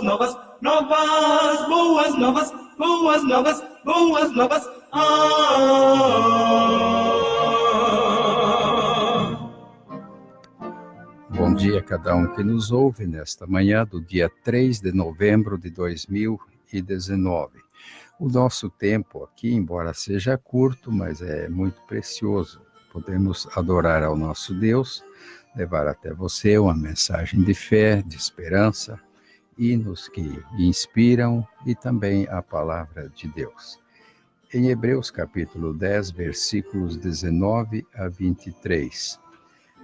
novas, novas, boas novas, boas novas, boas novas. Bom dia a cada um que nos ouve nesta manhã do dia 3 de novembro de 2019. O nosso tempo aqui, embora seja curto, mas é muito precioso. Podemos adorar ao nosso Deus, levar até você uma mensagem de fé, de esperança, hinos que inspiram e também a palavra de Deus. Em Hebreus capítulo 10, versículos 19 a 23.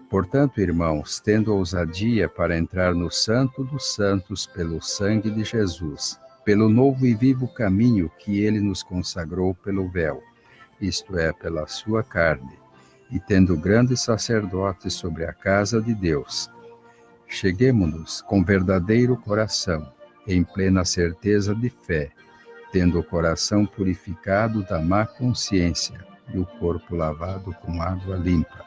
Portanto, irmãos, tendo ousadia para entrar no Santo dos Santos pelo sangue de Jesus, pelo novo e vivo caminho que ele nos consagrou pelo véu, isto é, pela sua carne, e tendo grande sacerdote sobre a casa de Deus, cheguemo-nos com verdadeiro coração, em plena certeza de fé, tendo o coração purificado da má consciência e o corpo lavado com água limpa.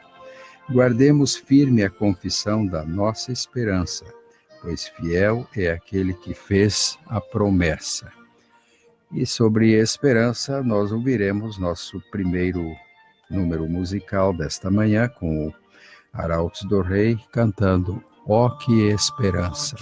Guardemos firme a confissão da nossa esperança, pois fiel é aquele que fez a promessa. E sobre esperança, nós ouviremos nosso primeiro número musical desta manhã, com o Arautos do Rei cantando Ó que Esperança.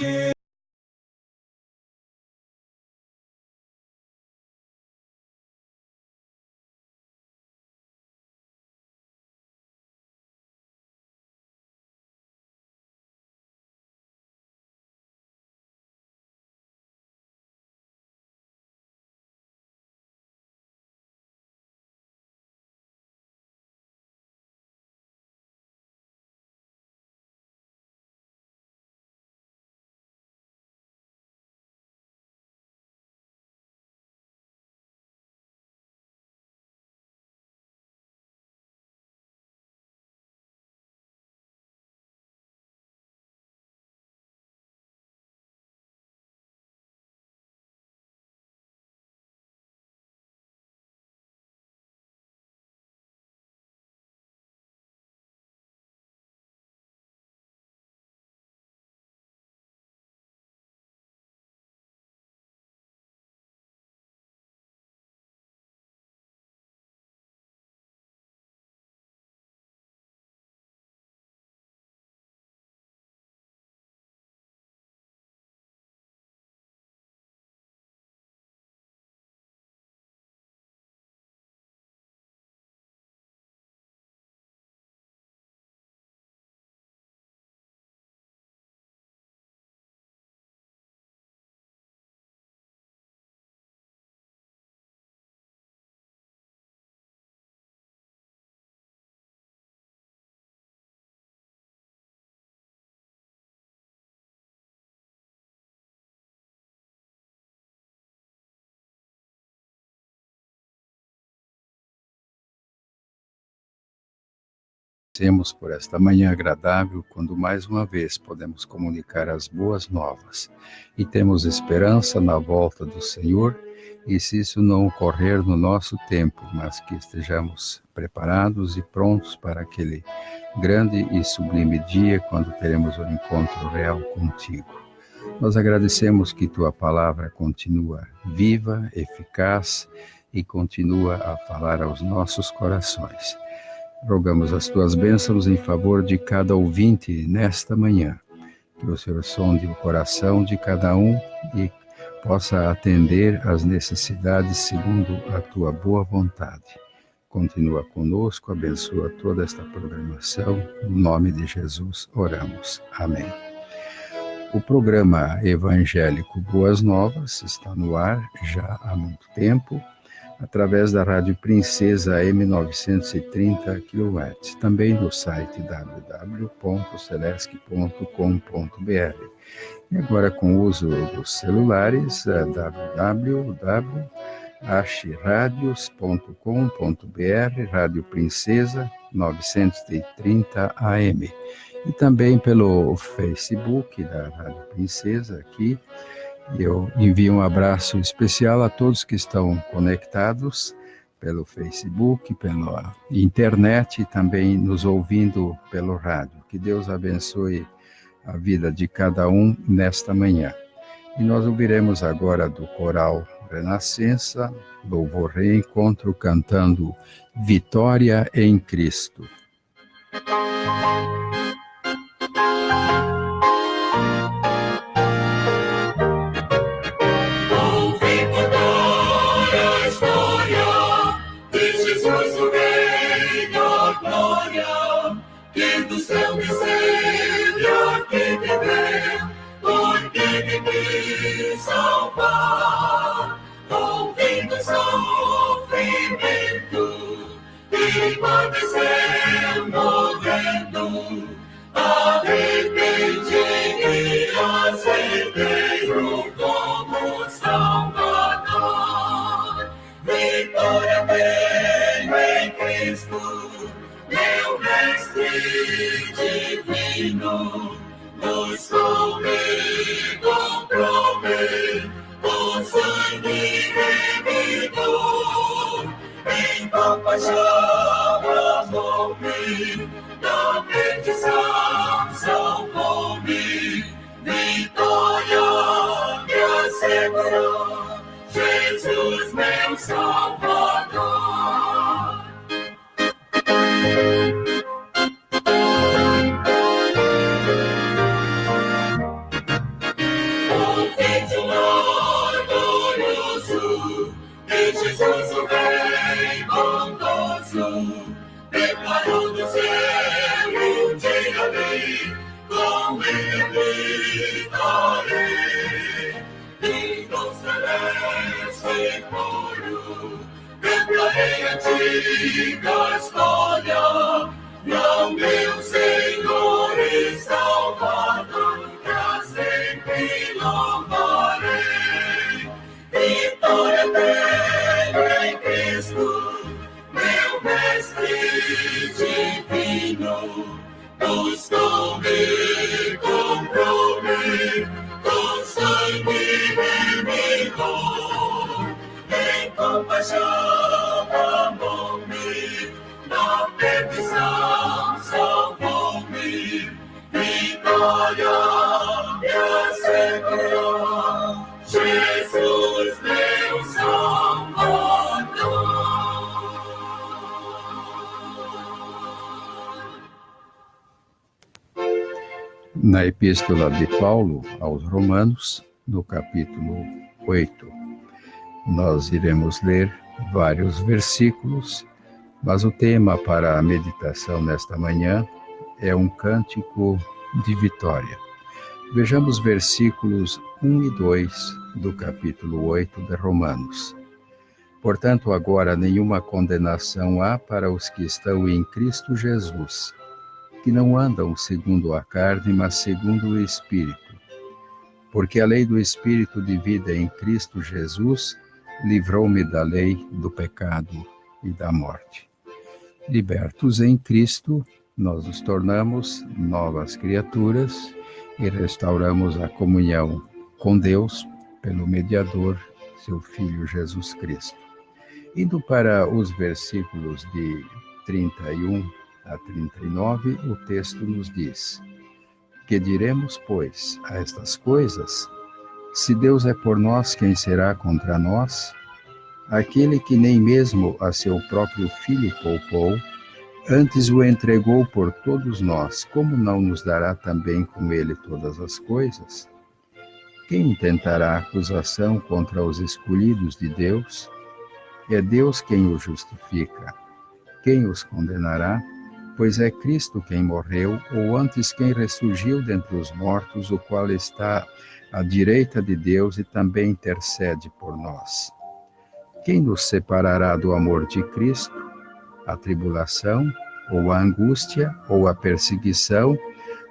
Agradecemos por esta manhã agradável, quando mais uma vez podemos comunicar as boas novas e temos esperança na volta do Senhor, e se isso não ocorrer no nosso tempo, mas que estejamos preparados e prontos para aquele grande e sublime dia, quando teremos um encontro real contigo. Nós agradecemos que tua palavra continua viva, eficaz e continua a falar aos nossos corações. Rogamos as tuas bênçãos em favor de cada ouvinte nesta manhã, que o Senhor sonde o coração de cada um e possa atender às necessidades segundo a tua boa vontade. Continua conosco, abençoa toda esta programação, no nome de Jesus oramos. Amém. O programa evangélico Boas Novas está no ar já há muito tempo, através da Rádio Princesa M930 kW, também do site www.celesc.com.br. E agora, com o uso dos celulares, www.ashradios.com.br, Rádio Princesa 930 AM. E também pelo Facebook da Rádio Princesa aqui. Eu envio um abraço especial a todos que estão conectados pelo Facebook, pela internet e também nos ouvindo pelo rádio. Que Deus abençoe a vida de cada um nesta manhã. E nós ouviremos agora do coral Renascença, Louvor Reencontro, cantando Vitória em Cristo. Salvar, ouvindo sofrimento, e padeceu morrendo, arrepende e aceitei-o como Salvador. Vitória tenho em Cristo, meu Mestre divino, buscou-me, comprou-me, com sangue remidor, em compaixão amou-me, da perdição salvou-me, vitória me assegurou, Jesus meu Salvador. Jesus, o Rei bondoso, preparou do céu um dia ali, com ele vitorei. E do celeste puro, cantarei antiga história, ao meu Senhor e Salvador, pra sempre louvarei. Vitória tenho em Cristo, meu Mestre divino, buscou-me, comprou-me, com sangue remidor, em compaixão amou-me, na perdição salvou-me, vitória me assegurou, Jesus meu Salvador. Na Epístola de Paulo aos Romanos, no capítulo 8, nós iremos ler vários versículos, mas o tema para a meditação nesta manhã é um cântico de vitória. Vejamos versículos 1 e 2 do capítulo 8 de Romanos. Portanto, agora nenhuma condenação há para os que estão em Cristo Jesus, que não andam segundo a carne, mas segundo o Espírito. Porque a lei do Espírito de vida em Cristo Jesus livrou-me da lei do pecado e da morte. Libertos em Cristo, nós nos tornamos novas criaturas e restauramos a comunhão com Deus pelo mediador, seu Filho Jesus Cristo. Indo para os versículos de 31 a 39, o texto nos diz: Que diremos, pois, a estas coisas? Se Deus é por nós, quem será contra nós? Aquele que nem mesmo a seu próprio Filho poupou, antes o entregou por todos nós, como não nos dará também com ele todas as coisas? Quem intentará acusação contra os escolhidos de Deus? É Deus quem os justifica. Quem os condenará? Pois é Cristo quem morreu, ou antes quem ressurgiu dentre os mortos, o qual está à direita de Deus e também intercede por nós. Quem nos separará do amor de Cristo? A tribulação, ou a angústia, ou a perseguição,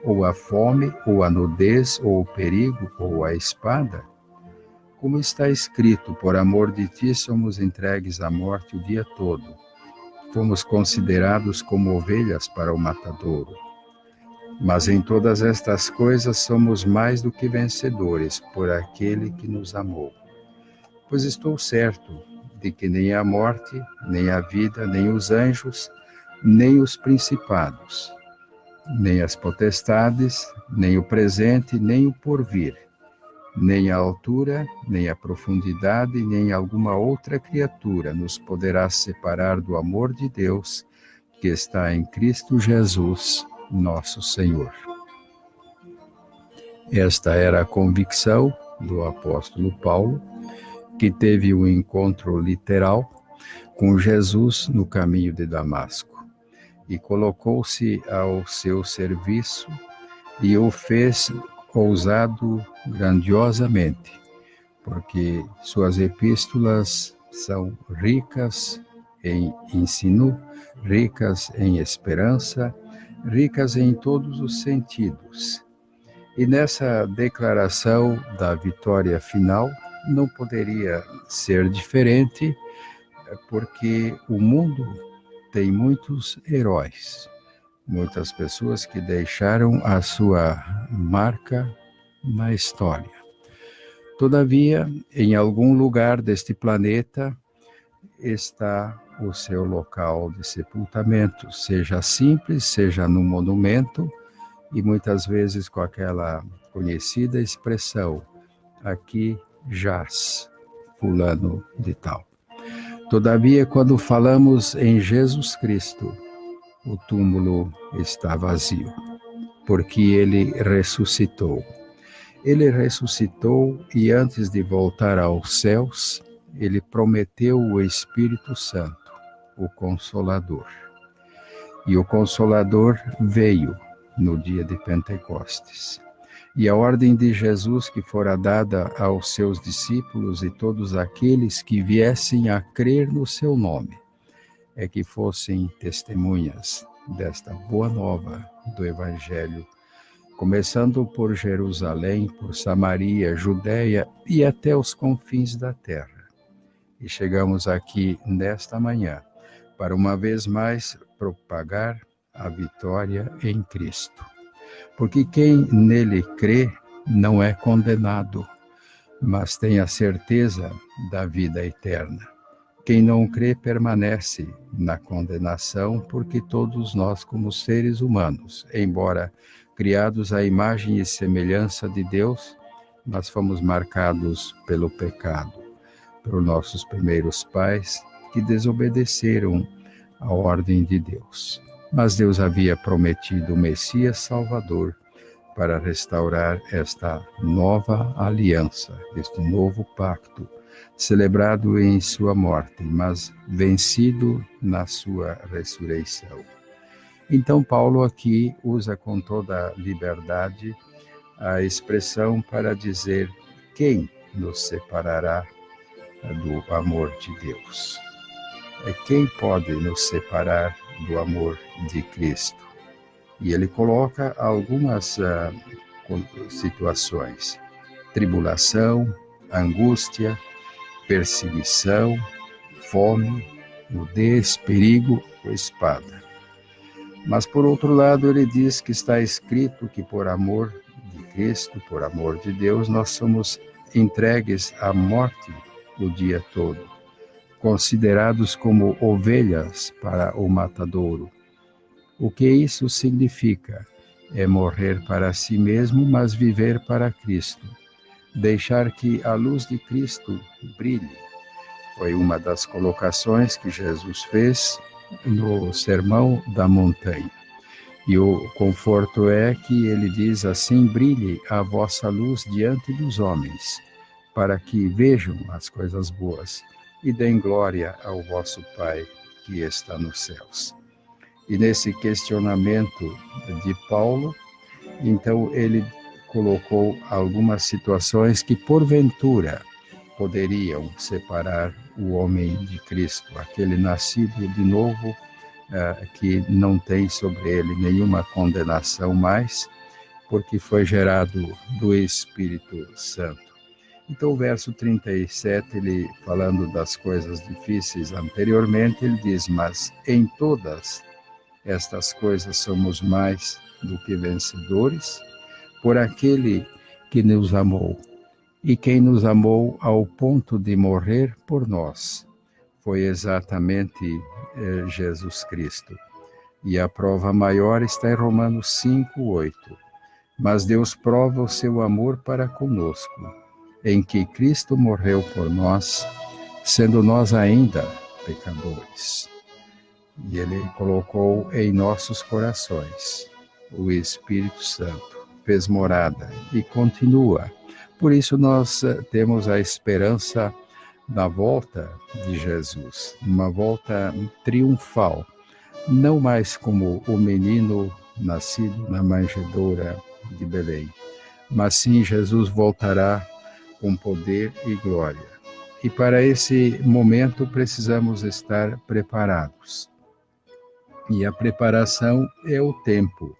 ou a fome, ou a nudez, ou o perigo, ou a espada? Como está escrito, por amor de ti somos entregues à morte o dia todo. Fomos considerados como ovelhas para o matadouro. Mas em todas estas coisas somos mais do que vencedores por aquele que nos amou. Pois estou certo de que nem a morte, nem a vida, nem os anjos, nem os principados, nem as potestades, nem o presente, nem o porvir, Nem a altura, nem a profundidade, nem alguma outra criatura nos poderá separar do amor de Deus que está em Cristo Jesus, nosso Senhor. Esta era a convicção do apóstolo Paulo, que teve um encontro literal com Jesus no caminho de Damasco e colocou-se ao seu serviço e o fez ousado grandiosamente, porque suas epístolas são ricas em ensino, ricas em esperança, ricas em todos os sentidos. E nessa declaração da vitória final não poderia ser diferente, porque o mundo tem muitos heróis, muitas pessoas que deixaram a sua marca na história. Todavia, em algum lugar deste planeta está o seu local de sepultamento, seja simples, seja num monumento, e muitas vezes com aquela conhecida expressão: aqui jaz fulano de tal. Todavia, quando falamos em Jesus Cristo, o túmulo está vazio, porque ele ressuscitou. Ele ressuscitou e antes de voltar aos céus, ele prometeu o Espírito Santo, o Consolador. E o Consolador veio no dia de Pentecostes. E a ordem de Jesus que fora dada aos seus discípulos e todos aqueles que viessem a crer no seu nome, é que fossem testemunhas desta boa nova do Evangelho, começando por Jerusalém, por Samaria, Judéia e até os confins da terra. E chegamos aqui nesta manhã para uma vez mais propagar a vitória em Cristo. Porque quem nele crê não é condenado, mas tem a certeza da vida eterna. Quem não crê permanece na condenação, porque todos nós, como seres humanos, embora criados à imagem e semelhança de Deus, nós fomos marcados pelo pecado, pelos nossos primeiros pais, que desobedeceram à ordem de Deus. Mas Deus havia prometido o Messias Salvador para restaurar esta nova aliança, este novo pacto, celebrado em sua morte, mas vencido na sua ressurreição. Então Paulo aqui usa com toda liberdade a expressão para dizer: quem nos separará do amor de Deus? Quem pode nos separar do amor de Cristo? E ele coloca algumas situações: tribulação, angústia, perseguição, fome, nudez, perigo ou espada. Mas por outro lado ele diz que está escrito que por amor de Cristo, por amor de Deus, nós somos entregues à morte o dia todo, considerados como ovelhas para o matadouro. O que isso significa? É morrer para si mesmo, mas viver para Cristo. Deixar que a luz de Cristo brilhe. Foi uma das colocações que Jesus fez no Sermão da Montanha. E o conforto é que ele diz assim: brilhe a vossa luz diante dos homens, para que vejam as coisas boas e deem glória ao vosso Pai que está nos céus. E nesse questionamento de Paulo, então ele colocou algumas situações que porventura poderiam separar o homem de Cristo, aquele nascido de novo, que não tem sobre ele nenhuma condenação mais, porque foi gerado do Espírito Santo. Então o verso 37, ele falando das coisas difíceis anteriormente, ele diz: mas em todas estas coisas somos mais do que vencedores, por aquele que nos amou. E quem nos amou ao ponto de morrer por nós foi exatamente Jesus Cristo. E a prova maior está em Romanos 5:8. Mas Deus prova o seu amor para conosco, em que Cristo morreu por nós, sendo nós ainda pecadores. E Ele colocou em nossos corações o Espírito Santo, fez morada e continua. Por isso nós temos a esperança da volta de Jesus, uma volta triunfal, não mais como o menino nascido na manjedoura de Belém, mas sim Jesus voltará com poder e glória. E para esse momento precisamos estar preparados. E a preparação é o tempo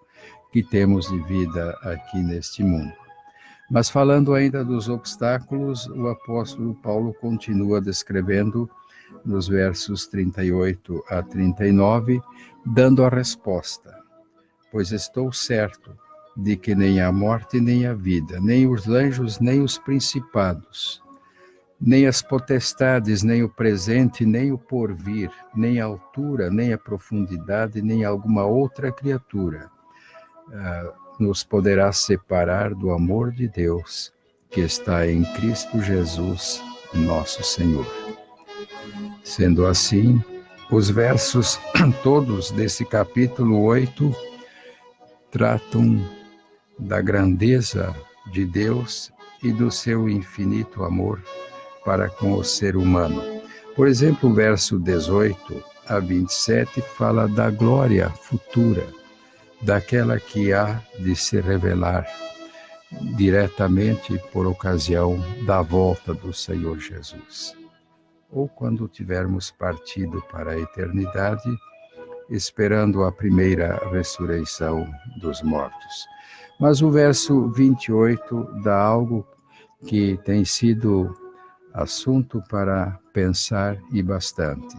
que temos de vida aqui neste mundo. Mas falando ainda dos obstáculos, o apóstolo Paulo continua descrevendo nos versos 38 a 39, dando a resposta: pois estou certo de que nem a morte nem a vida, nem os anjos nem os principados, nem as potestades, nem o presente, nem o porvir, nem a altura, nem a profundidade, nem alguma outra criatura nos poderá separar do amor de Deus que está em Cristo Jesus, nosso Senhor. Sendo assim, os versos todos desse capítulo 8 tratam da grandeza de Deus e do seu infinito amor para com o ser humano. Por exemplo, o verso 18 a 27 fala da glória futura, daquela que há de se revelar diretamente por ocasião da volta do Senhor Jesus. Ou quando tivermos partido para a eternidade, esperando a primeira ressurreição dos mortos. Mas o verso 28 dá algo que tem sido assunto para pensar e bastante.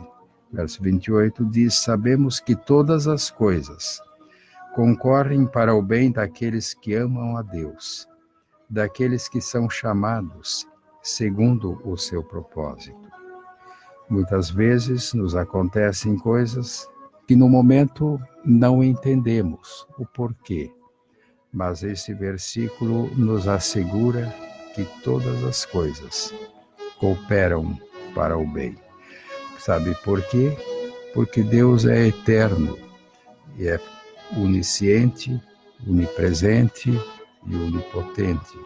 Verso 28 diz: sabemos que todas as coisas concorrem para o bem daqueles que amam a Deus, daqueles que são chamados segundo o seu propósito. Muitas vezes nos acontecem coisas que no momento não entendemos o porquê, mas esse versículo nos assegura que todas as coisas cooperam para o bem. Sabe por quê? Porque Deus é eterno e é onisciente, onipresente e onipotente.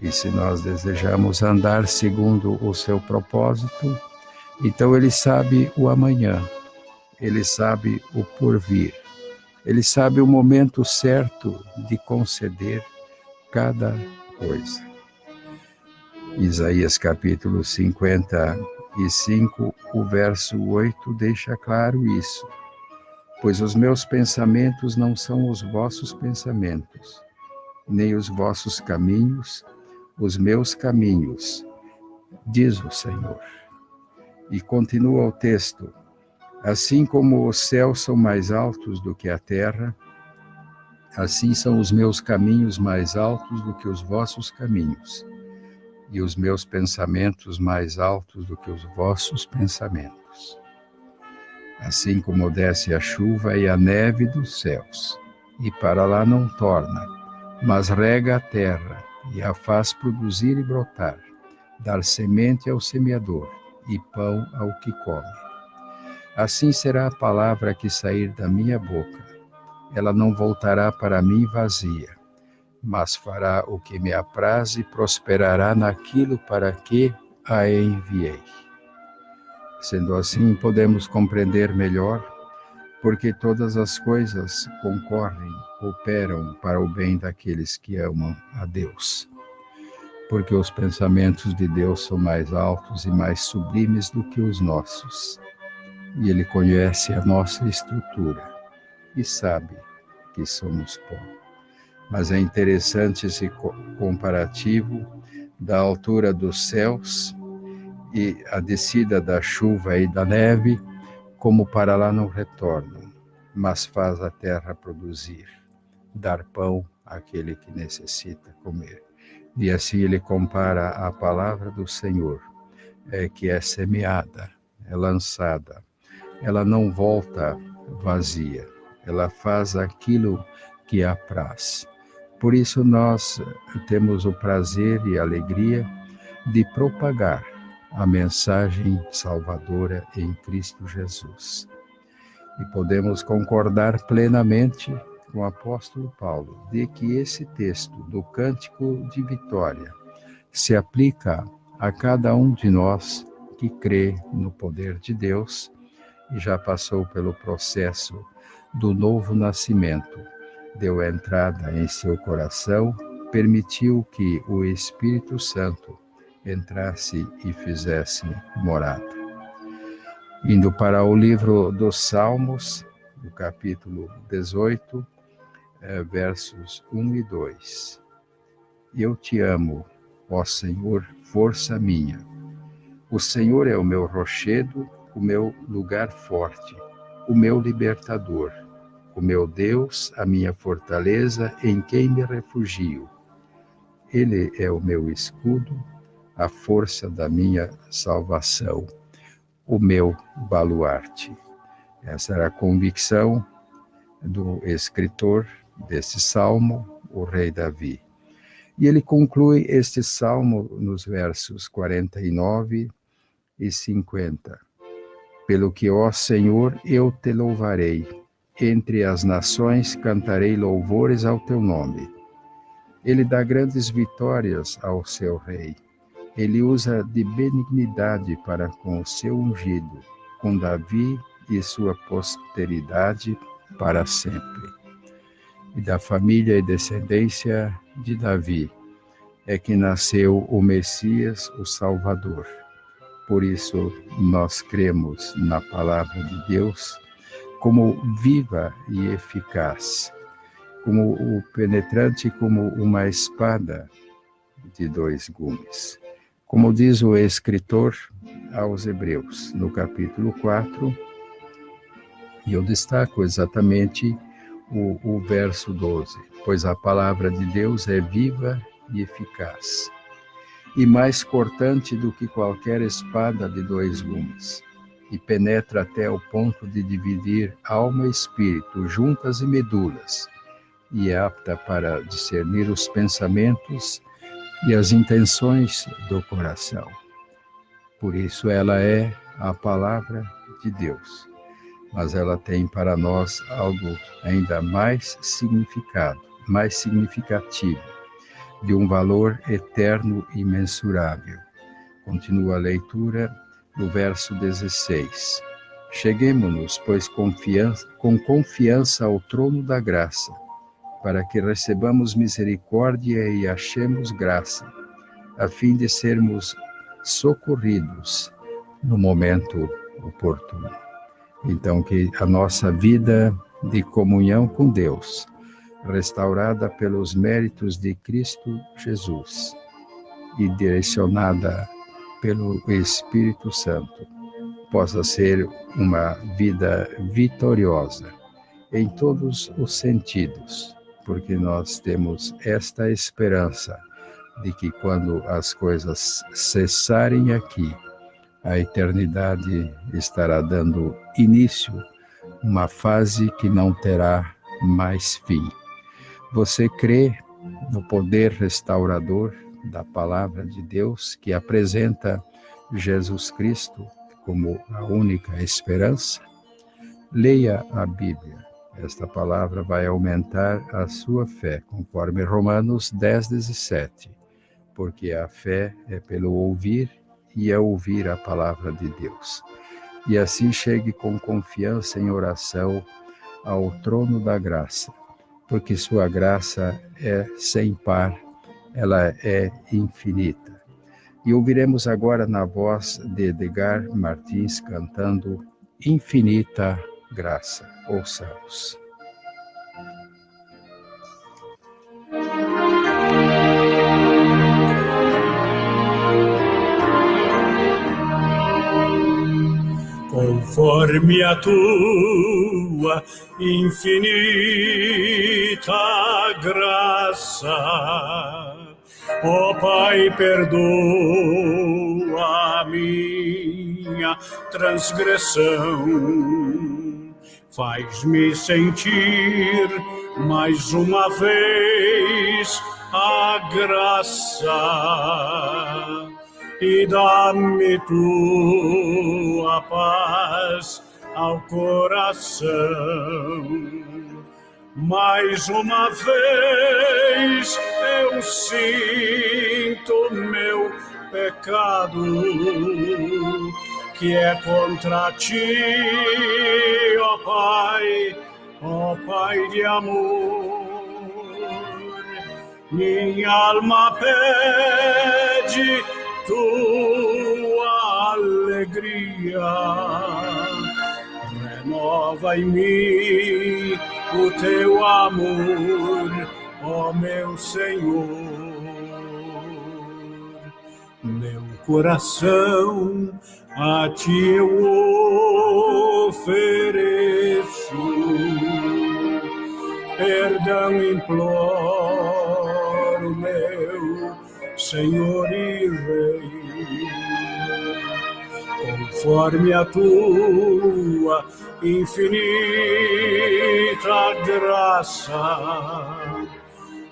E se nós desejamos andar segundo o seu propósito, então Ele sabe o amanhã, Ele sabe o porvir, Ele sabe o momento certo de conceder cada coisa. Isaías capítulo 55, o verso 8 deixa claro isso. Pois os meus pensamentos não são os vossos pensamentos, nem os vossos caminhos, os meus caminhos, diz o Senhor. E continua o texto: assim como os céus são mais altos do que a terra, assim são os meus caminhos mais altos do que os vossos caminhos, e os meus pensamentos mais altos do que os vossos pensamentos. Assim como desce a chuva e a neve dos céus, e para lá não torna, mas rega a terra e a faz produzir e brotar, dar semente ao semeador e pão ao que come. Assim será a palavra que sair da minha boca. Ela não voltará para mim vazia, mas fará o que me apraz e prosperará naquilo para que a enviei. Sendo assim, podemos compreender melhor porque todas as coisas concorrem, cooperam para o bem daqueles que amam a Deus. Porque os pensamentos de Deus são mais altos e mais sublimes do que os nossos. E Ele conhece a nossa estrutura e sabe que somos pó. Mas é interessante esse comparativo da altura dos céus e a descida da chuva e da neve, como para lá não retornam, mas faz a terra produzir, dar pão àquele que necessita comer. E assim ele compara a palavra do Senhor, que é semeada, é lançada. Ela não volta vazia, ela faz aquilo que a apraz. Por isso nós temos o prazer e a alegria de propagar a mensagem salvadora em Cristo Jesus. E podemos concordar plenamente com o apóstolo Paulo de que esse texto do Cântico de Vitória se aplica a cada um de nós que crê no poder de Deus e já passou pelo processo do novo nascimento, deu entrada em seu coração, permitiu que o Espírito Santo entrasse e fizesse morada. Indo para o livro dos Salmos, no capítulo 18, versos 1 e 2. Eu te amo, ó Senhor, força minha. O Senhor é o meu rochedo, o meu lugar forte, o meu libertador, o meu Deus, a minha fortaleza, em quem me refugio. Ele é o meu escudo, a força da minha salvação, o meu baluarte. Essa era a convicção do escritor desse salmo, o rei Davi. E ele conclui este salmo nos versos 49 e 50. Pelo que, ó Senhor, eu te louvarei. Entre as nações cantarei louvores ao teu nome. Ele dá grandes vitórias ao seu rei. Ele usa de benignidade para com o seu ungido, com Davi e sua posteridade para sempre. E da família e descendência de Davi é que nasceu o Messias, o Salvador. Por isso, nós cremos na palavra de Deus como viva e eficaz, como o penetrante, como uma espada de dois gumes. Como diz o escritor aos Hebreus, no capítulo 4, e eu destaco exatamente o verso 12, pois a palavra de Deus é viva e eficaz, e mais cortante do que qualquer espada de dois gumes, e penetra até o ponto de dividir alma e espírito, juntas e medulas, e é apta para discernir os pensamentos e as intenções do coração. Por isso ela é a palavra de Deus, mas ela tem para nós algo ainda mais significativo, de um valor eterno e imensurável. Continua a leitura do verso 16. Cheguemo-nos, pois, com confiança ao trono da graça, para que recebamos misericórdia e achemos graça, a fim de sermos socorridos no momento oportuno. Então, que a nossa vida de comunhão com Deus, restaurada pelos méritos de Cristo Jesus e direcionada pelo Espírito Santo, possa ser uma vida vitoriosa em todos os sentidos, porque nós temos esta esperança de que quando as coisas cessarem aqui, a eternidade estará dando início a uma fase que não terá mais fim. Você crê no poder restaurador da palavra de Deus, que apresenta Jesus Cristo como a única esperança? Leia a Bíblia. Esta palavra vai aumentar a sua fé, conforme Romanos 10:17, porque a fé é pelo ouvir e é ouvir a palavra de Deus. E assim chegue com confiança em oração ao trono da graça, porque sua graça é sem par, ela é infinita. E ouviremos agora na voz de Edgar Martins cantando Infinita Graça. Ouçamos. Conforme a tua infinita graça, ó Pai, perdoa a minha transgressão, faz-me sentir mais uma vez a graça e dá-me tua paz ao coração. Mais uma vez eu sinto meu pecado, que é contra ti, ó Pai de amor. Minha alma pede tua alegria, renova em mim o teu amor, ó meu Senhor. Meu coração a ti eu ofereço, perdão imploro, meu Senhor e Rei, conforme a tua infinita graça,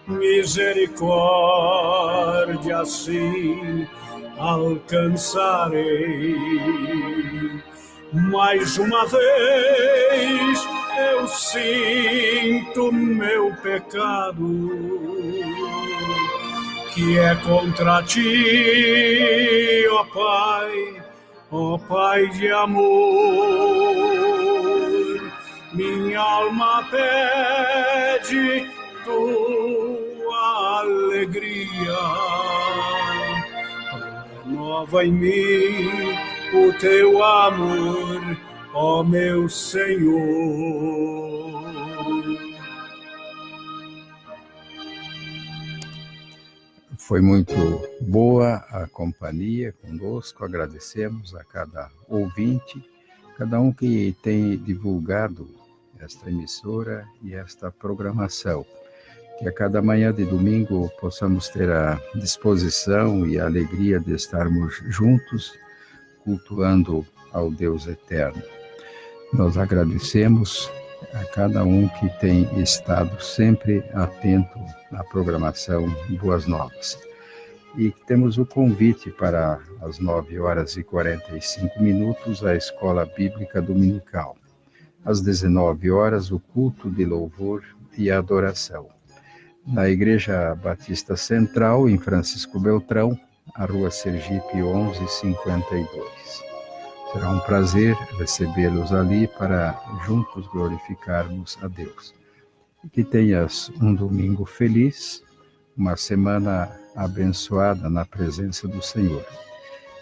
misericórdia sim alcançarei. Mais uma vez eu sinto meu pecado, que é contra ti, ó Pai de amor. Minha alma pede tua alegria, renova em mim o teu amor, ó meu Senhor. Foi muito boa a companhia conosco, agradecemos a cada ouvinte, cada um que tem divulgado esta emissora e esta programação. Que a cada manhã de domingo possamos ter a disposição e a alegria de estarmos juntos, cultuando ao Deus eterno. Nós agradecemos a cada um que tem estado sempre atento à programação Boas Novas. E temos o convite para as 9h45 a Escola Bíblica Dominical. Às 19h, o culto de louvor e adoração. Na Igreja Batista Central, em Francisco Beltrão, a Rua Sergipe 1152. Será um prazer recebê-los ali para juntos glorificarmos a Deus. E que tenhas um domingo feliz, uma semana abençoada na presença do Senhor.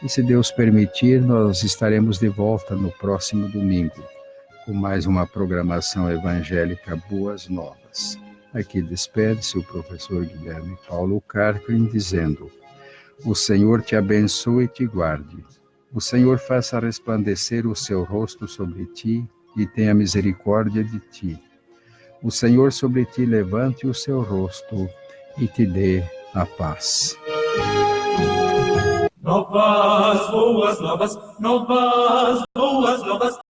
E se Deus permitir, nós estaremos de volta no próximo domingo, com mais uma programação evangélica Boas Novas. Aqui despede-se o professor Guilherme Paulo Carclin, dizendo: o Senhor te abençoe e te guarde. O Senhor faça resplandecer o seu rosto sobre ti e tenha misericórdia de ti. O Senhor sobre ti levante o seu rosto e te dê a paz. Novas, boas novas, novas, boas novas.